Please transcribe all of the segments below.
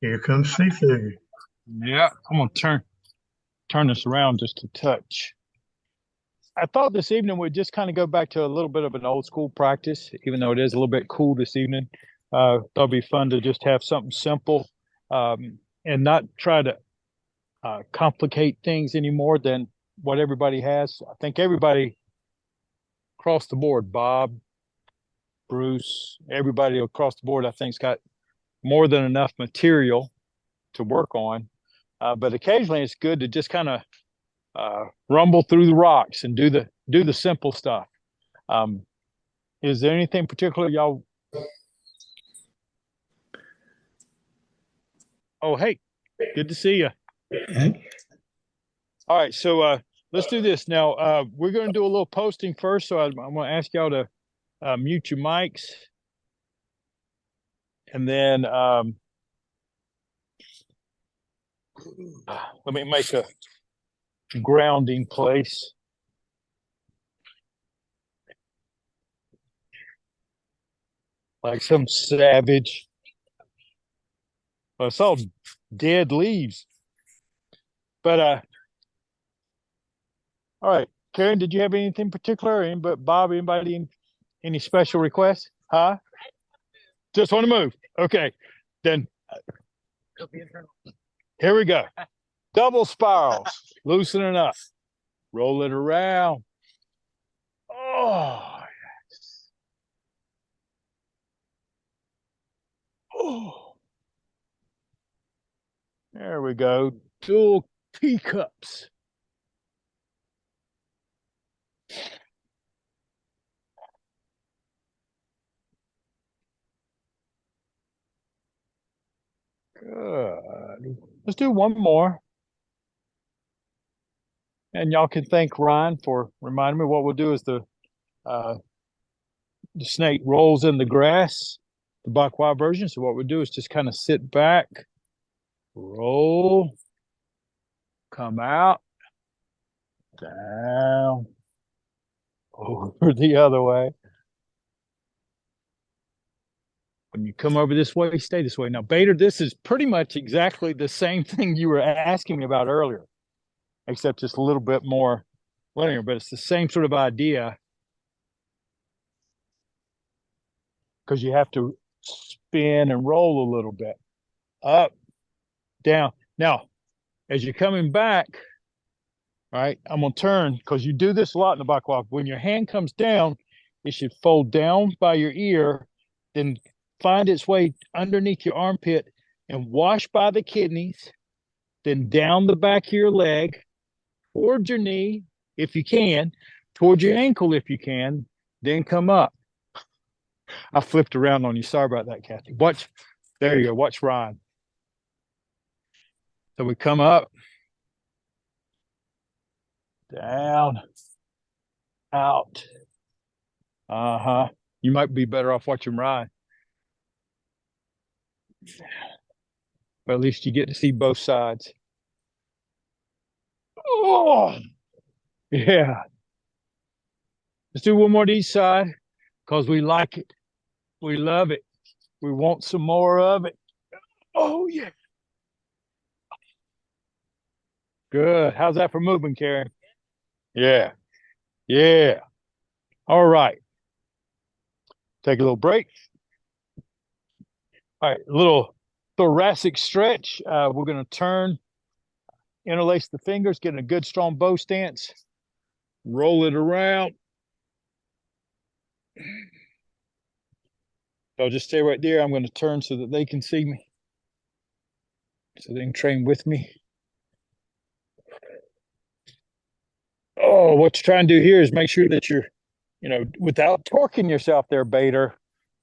Here comes seafood. Yeah, I'm gonna turn this around just a touch. I thought this evening we'd just kind of go back to a little bit of an old school practice, even though it is a little bit cool this evening. Thought it'd be fun to just have something simple, and not try to complicate things any more than what everybody has. I think everybody across the board, Bob, Bruce, everybody across the board, I think's got more than enough material to work on. But occasionally it's good to just kind of rumble through the rocks and do the simple stuff. Um, is there anything particular y'all? Oh, hey, good to see you. All right, so let's do this now. We're going to do a little posting first, so I'm going to ask y'all to mute your mics, and then let me make a grounding place, like some savage. I saw dead leaves, but all right, Karen, did you have anything particular? Anybody, Bob, anybody, any special requests? Huh? Just want to move. Okay, then here we go. Double spirals, loosening up, roll it around. Oh, oh, there we go. Dual teacups. Good. Let's do one more. And y'all can thank Ryan for reminding me. What we'll do is uh, the snake rolls in the grass, the Bakwa version. So what we'll do is just kind of sit back, roll, come out, down, over the other way. When you come over this way, stay this way. Now, Bader, this is pretty much exactly the same thing you were asking me about earlier, except just a little bit more linear, but it's the same sort of idea because you have to spin and roll a little bit up, down. Now, as you're coming back, all right, I'm going to turn because you do this a lot in the back walk. When your hand comes down, it should fold down by your ear, then find its way underneath your armpit and wash by the kidneys, then down the back of your leg, towards your knee if you can, towards your ankle if you can, then come up. I flipped around on you. Sorry about that, Kathy. Watch. There you go. Watch Ryan. So we come up, down, out. Uh-huh. You might be better off watching Ryan, but at least you get to see both sides. Oh, yeah. Let's do one more to each side because we like it. We love it. We want some more of it. Oh, yeah. Good. How's that for moving, Karen? Yeah. Yeah. All right. Take a little break. All right. A little thoracic stretch. We're going to turn, interlace the fingers, get in a good strong bow stance, roll it around. So just stay right there. I'm going to turn so that they can see me, so they can train with me. Oh, what you're trying to do here is make sure that you're, without torquing yourself there, Bader.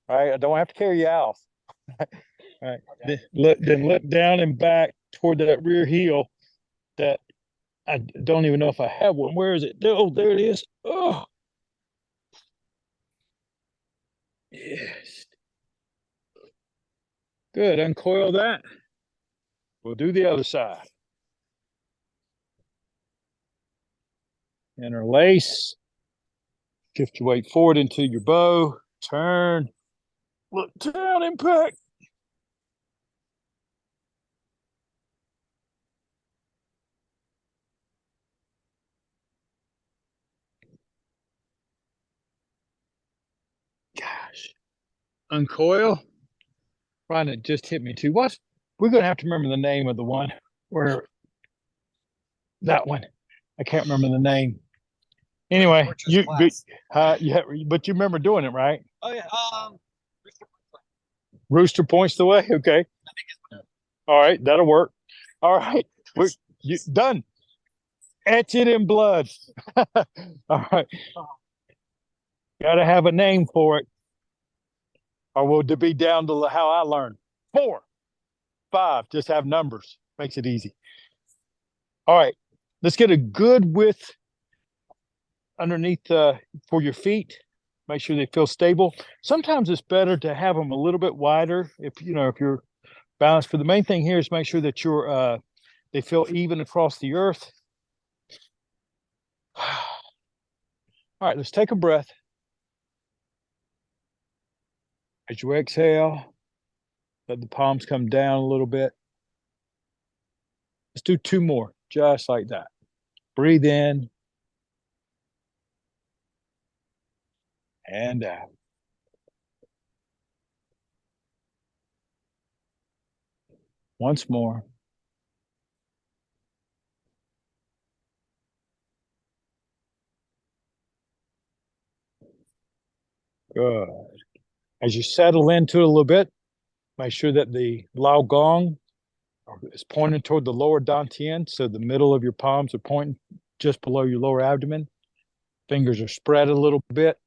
All right. I don't have to carry you out. All right. Then look down and back toward that rear heel that I don't even know if I have one. Where is it? Oh, there it is. Oh, yes. Good. Uncoil that. We'll do the other side. Interlace. Shift your weight forward into your bow. Turn. Look down, impact. uncoil. Brian, it just hit me too. We're gonna have to remember the name of the one where that one. I can't remember the name. Anyway, yeah, but you remember doing it, right? Oh yeah. Rooster points the way. Okay. All right, that'll work. All right, we're done. Etch it in blood. All right. Got to have a name for it, or will it be down to how I learned? 4, 5. Just have numbers. Makes it easy. All right, let's get a good width underneath for your feet. Make sure they feel stable. Sometimes it's better to have them a little bit wider if you're balanced. But the main thing here is make sure that they feel even across the earth. All right, let's take a breath. As you exhale, let the palms come down a little bit. Let's do 2 more, just like that. Breathe in and out. Once more. Good. As you settle into it a little bit, make sure that the Lao Gong is pointing toward the lower Tien, so the middle of your palms are pointing just below your lower abdomen. Fingers are spread a little bit.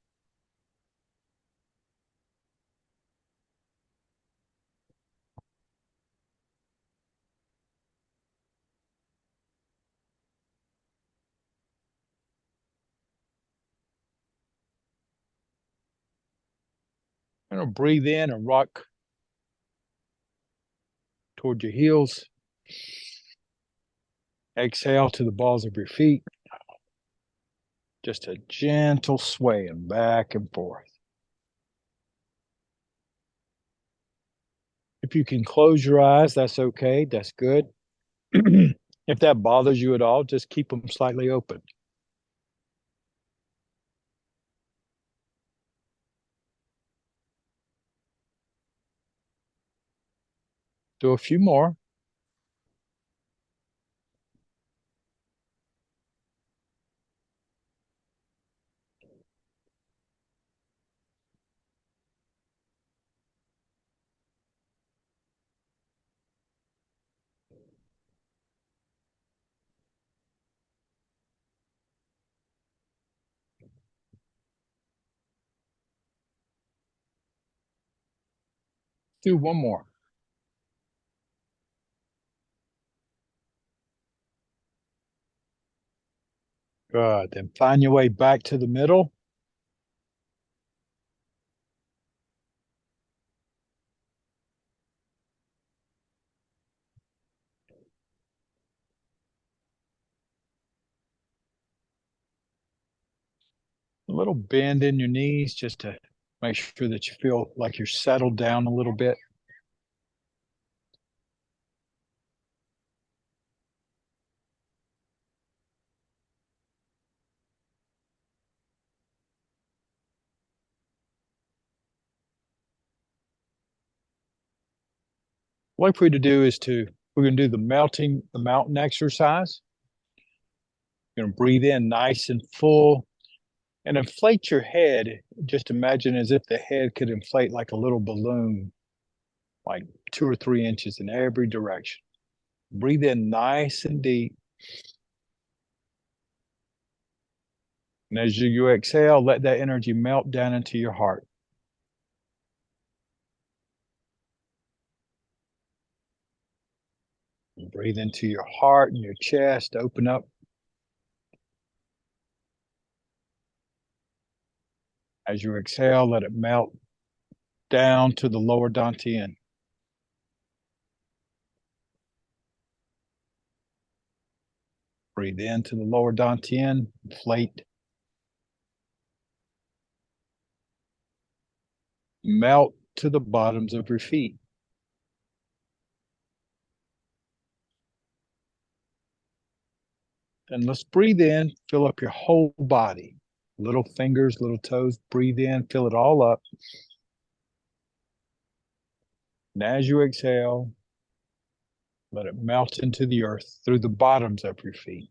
And breathe in and rock toward your heels. Exhale to the balls of your feet. Just a gentle swaying back and forth. If you can close your eyes, that's okay. That's good. If that bothers you at all, just keep them slightly open. Do a few more. Do one more. Good. Then find your way back to the middle. A little bend in your knees just to make sure that you feel like you're settled down a little bit. What we're going to do is we're going to do the mountain exercise. You're going to breathe in nice and full and inflate your head. Just imagine as if the head could inflate like a little balloon, like 2 or 3 inches in every direction. Breathe in nice and deep. And as you exhale, let that energy melt down into your heart. Breathe into your heart and your chest. Open up. As you exhale, let it melt down to the lower dantian. Breathe into the lower dantian. Inflate. Melt to the bottoms of your feet. Then let's breathe in, fill up your whole body. Little fingers, little toes, breathe in, fill it all up. And as you exhale, let it melt into the earth through the bottoms of your feet.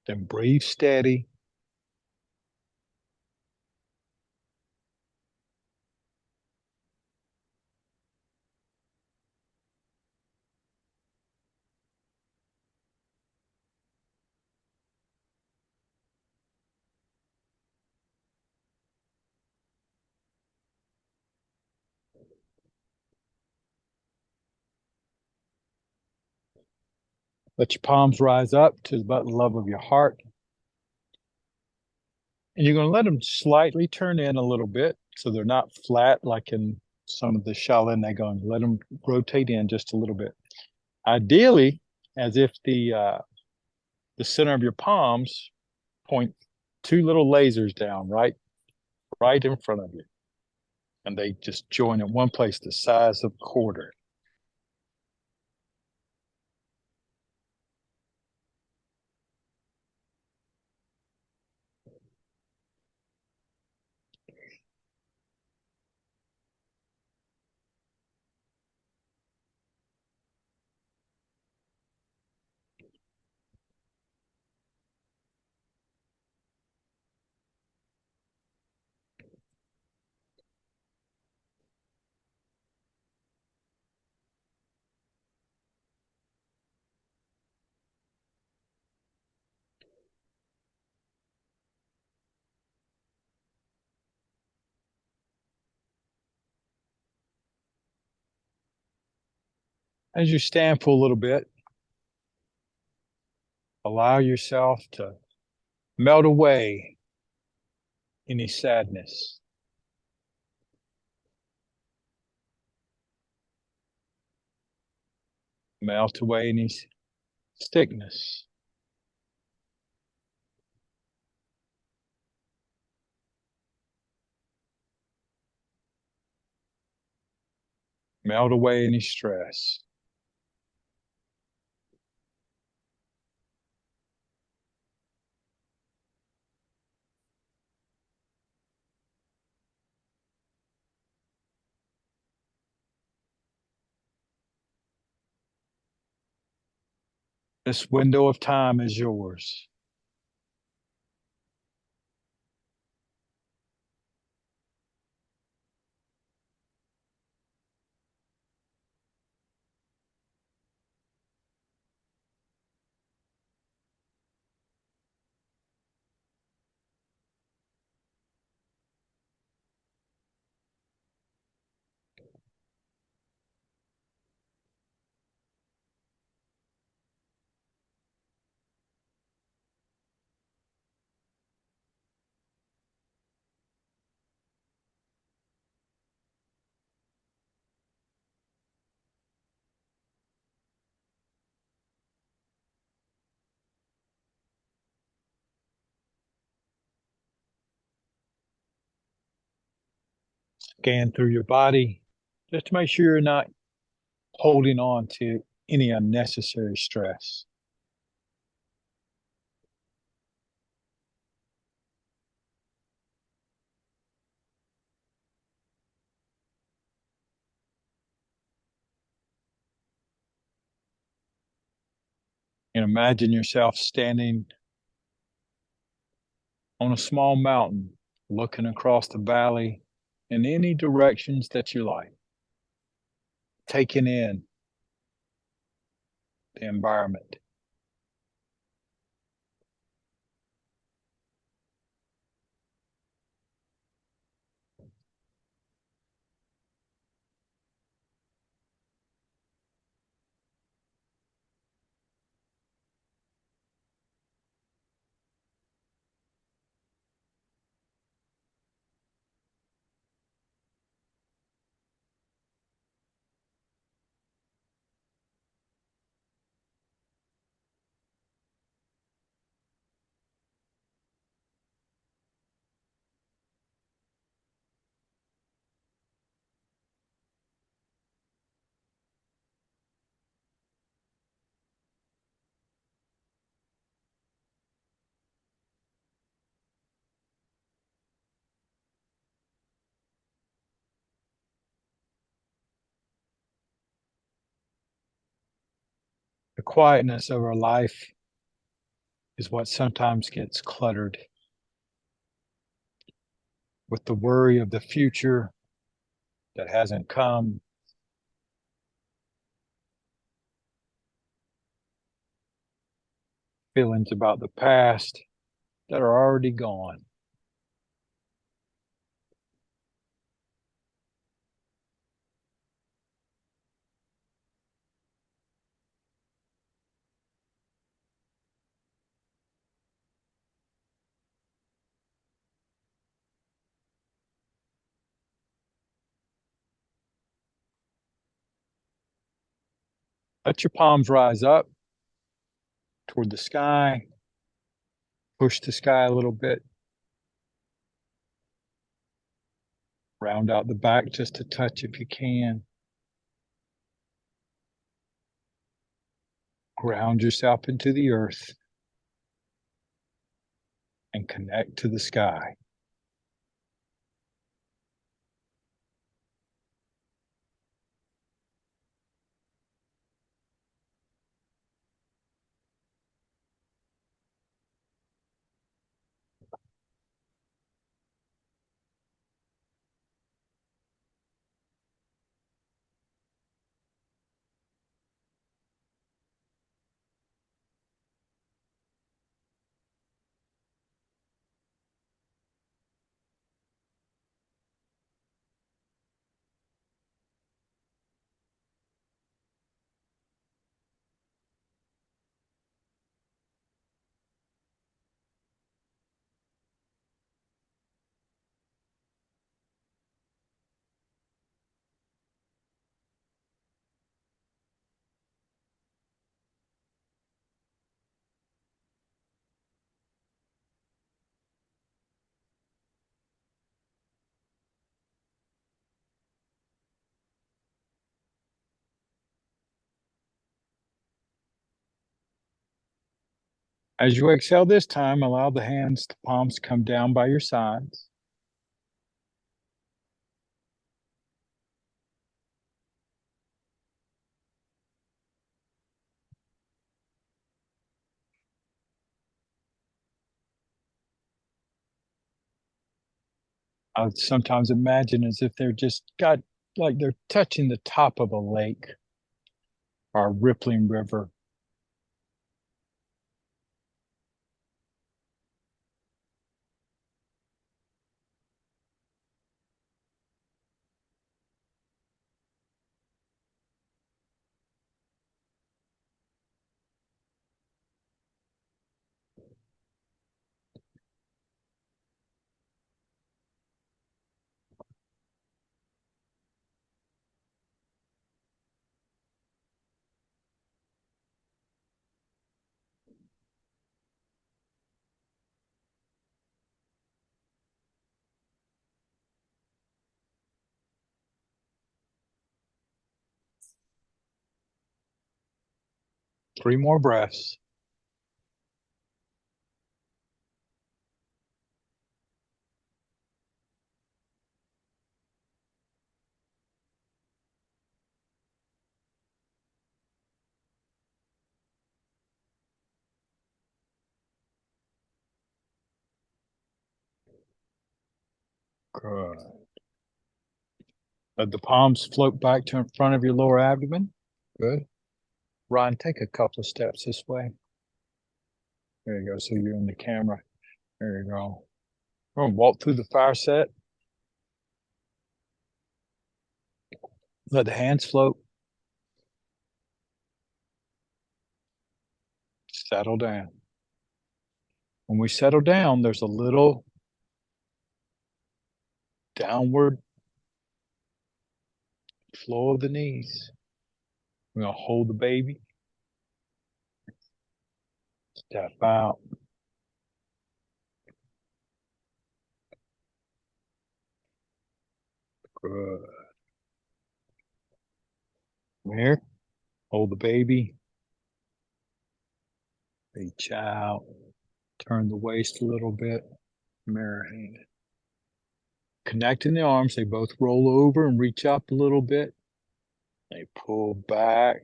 Then breathe steady. Let your palms rise up to about the level of your heart. And you're going to let them slightly turn in a little bit so they're not flat like in some of the Shaolin. They're going to let them rotate in just a little bit. Ideally, as if the center of your palms point two little lasers down right in front of you. And they just join in one place the size of a quarter. As you stand for a little bit, allow yourself to melt away any sadness. Melt away any sickness. Melt away any stress. This window of time is yours. Scan through your body just to make sure you're not holding on to any unnecessary stress. And imagine yourself standing on a small mountain, looking across the valley in any directions that you like, taking in the environment. The quietness of our life is what sometimes gets cluttered with the worry of the future that hasn't come, feelings about the past that are already gone. Let your palms rise up toward the sky. Push the sky a little bit. Round out the back just a touch if you can. Ground yourself into the earth and connect to the sky. As you exhale this time, allow the hands, the palms to come down by your sides. I would sometimes imagine as if they're just got like they're touching the top of a lake or a rippling river. Three more breaths. Good. Let the palms float back to in front of your lower abdomen. Good. Ron, take a couple of steps this way. There you go. So you're in the camera. There you go. We're going to walk through the fire set. Let the hands float. Settle down. When we settle down, there's a little downward flow of the knees. We're going to hold the baby. Step out. Good. Come here. Hold the baby. Reach out. Turn the waist a little bit. Mirror hand. Connecting the arms. They both roll over and reach up a little bit. They pull back.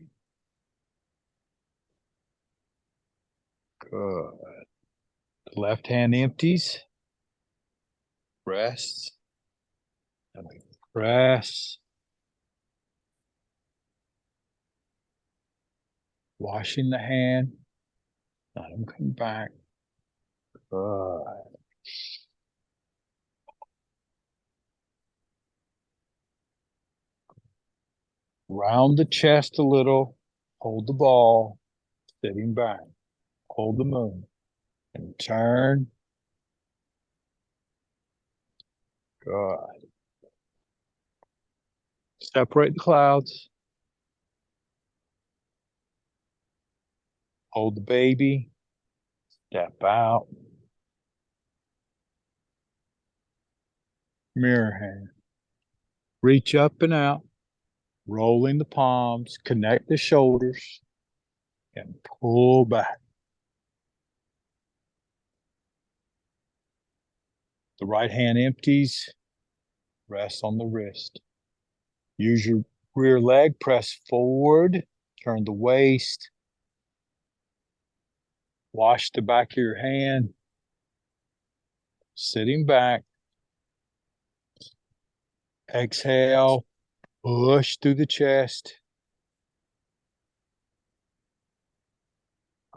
Good. The left hand empties, rests, and we press, washing the hand, let them come back. Good. Round the chest a little, hold the ball, sitting back, hold the moon, and turn. Good. Separate the clouds, hold the baby, step out, mirror hand. Reach up and out, rolling the palms, connect the shoulders, and pull back. The right hand empties, rest on the wrist. Use your rear leg, press forward, turn the waist, wash the back of your hand, sitting back. Exhale, push through the chest.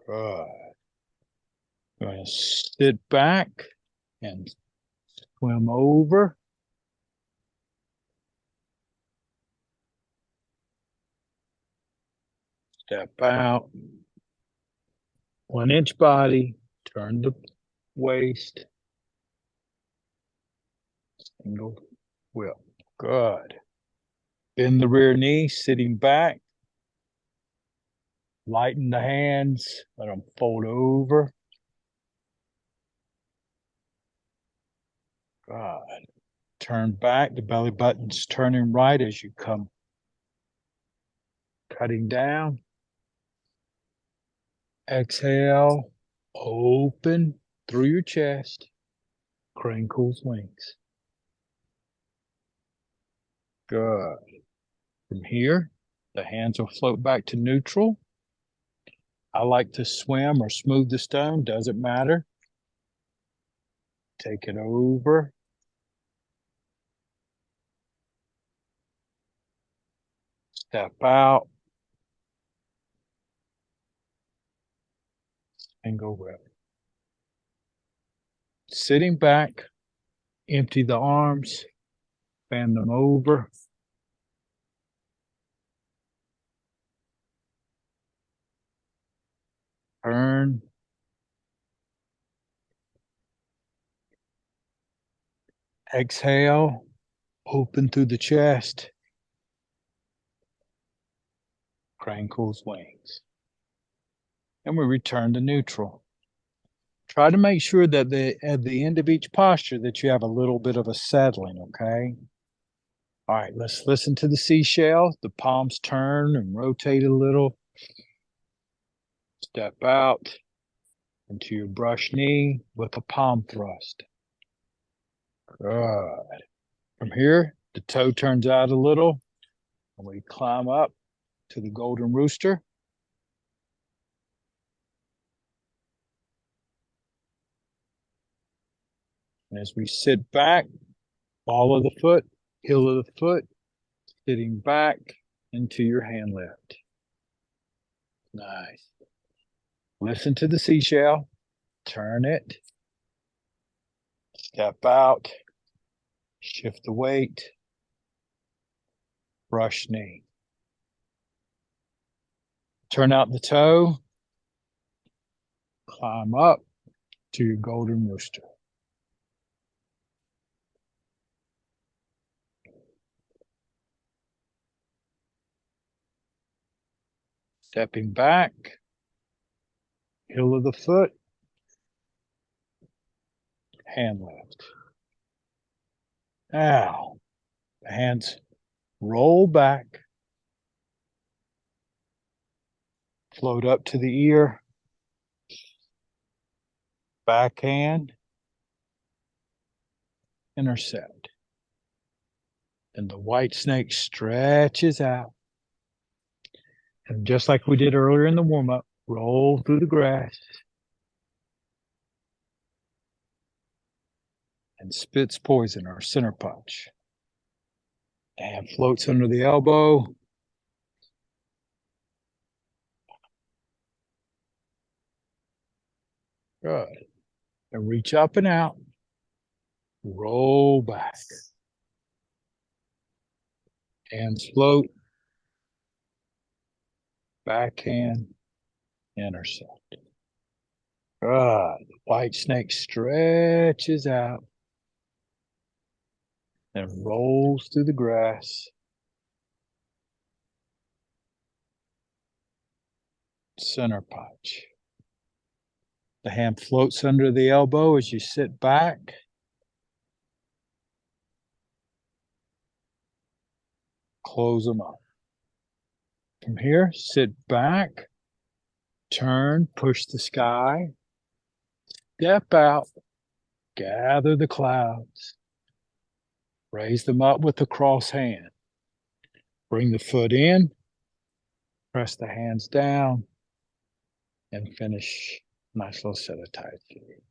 Good. You're going to sit back and swim over. Step out. 1 inch body. Turn the waist. Single whip. Good. Bend the rear knee, sitting back. Lighten the hands. Let them fold over. Good. Turn back. The belly button's turning right as you come. Cutting down. Exhale. Open through your chest. Crinkles wings. Good. From here, the hands will float back to neutral. I like to swim or smooth the stone, doesn't matter. Take it over. Step out. Single whip. Sitting back, empty the arms, fan them over. Turn. Exhale, open through the chest. Crinkles wings. And we return to neutral. Try to make sure that at the end of each posture that you have a little bit of a settling, okay? All right, let's listen to the seashell. The palms turn and rotate a little. Step out into your brush knee with a palm thrust. Good. From here, the toe turns out a little, and we climb up to the golden rooster. And as we sit back, ball of the foot, heel of the foot, sitting back into your hand lift. Nice. Listen to the seashell. Turn it. Step out. Shift the weight. Brush knee. Turn out the toe. Climb up to your golden rooster. Stepping back. Heel of the foot. Hand lift. Now, the hands roll back. Float up to the ear. Backhand. Intercept. And the white snake stretches out. And just like we did earlier in the warm-up, roll through the grass. and spits poison or center punch. The hand floats under the elbow. Good. And reach up and out. Roll back. Hands float. Backhand. Intercept. Good. The white snake stretches out and rolls through the grass. Center punch. The hand floats under the elbow as you sit back. Close them up. From here, sit back, turn, push the sky, step out, gather the clouds, raise them up with the cross hand. Bring the foot in, press the hands down, and finish. Nice little set of TaiJi.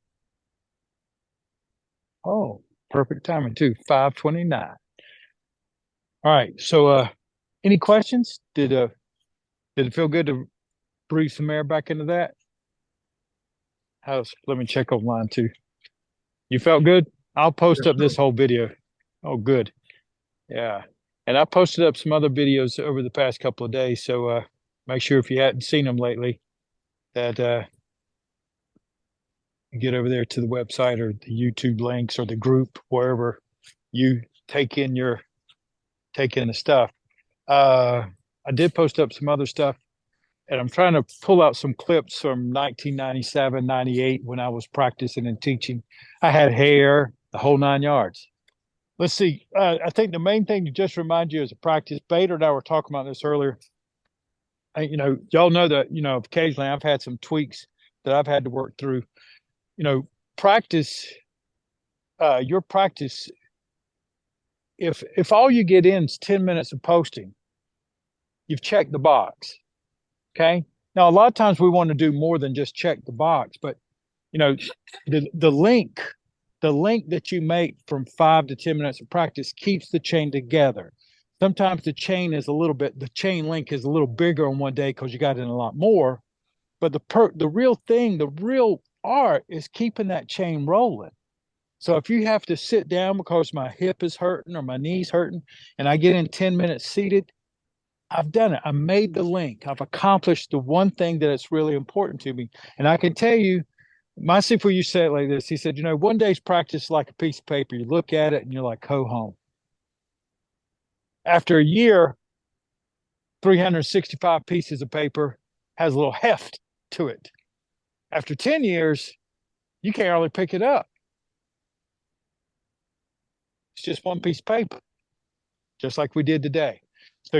Oh, perfect timing too. 5:29. All right. So, any questions? Did it feel good to breathe some air back into that? Let me check online too. You felt good? I'll post up this whole video. Oh, good. Yeah. And I posted up some other videos over the past couple of days. So make sure if you hadn't seen them lately that you get over there to the website or the YouTube links or the group, wherever you take in the stuff. I did post up some other stuff, and I'm trying to pull out some clips from 1997, 98 when I was practicing and teaching. I had hair, the whole 9 yards. Let's see. I think the main thing to just remind you is a practice. Bader and I were talking about this earlier. Y'all know that, occasionally I've had some tweaks that I've had to work through. Practice, your practice, if all you get in is 10 minutes of posting, you've checked the box. Okay. Now, a lot of times we want to do more than just check the box, but the link that you make from 5 to 10 minutes of practice keeps the chain together. Sometimes the chain link is a little bigger on one day because you got in a lot more, but the real art is keeping that chain rolling. So if you have to sit down because my hip is hurting or my knee's hurting and I get in 10 minutes seated, I've done it. I made the link. I've accomplished the one thing that is really important to me. And I can tell you, my Sifu used to say it like this. He said, one day's practice is like a piece of paper. You look at it and you're like, go home. After a year, 365 pieces of paper has a little heft to it. After 10 years, you can't hardly pick it up. It's just one piece of paper, just like we did today. So,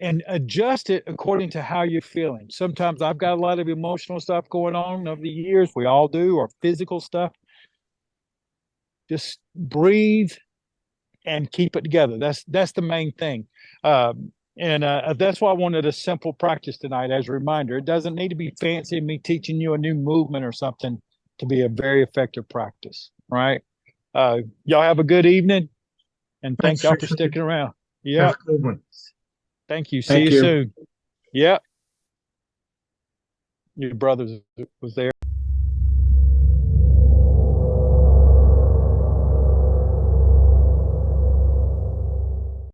and adjust it according to how you're feeling. Sometimes I've got a lot of emotional stuff going on over the years. We all do, or physical stuff. Just breathe and keep it together. That's the main thing. And that's why I wanted a simple practice tonight as a reminder. It doesn't need to be fancy, me teaching you a new movement or something to be a very effective practice, right? Y'all have a good evening, and thank y'all for sticking around. Yeah. Thank you. See you soon. Yep. Your brother was there.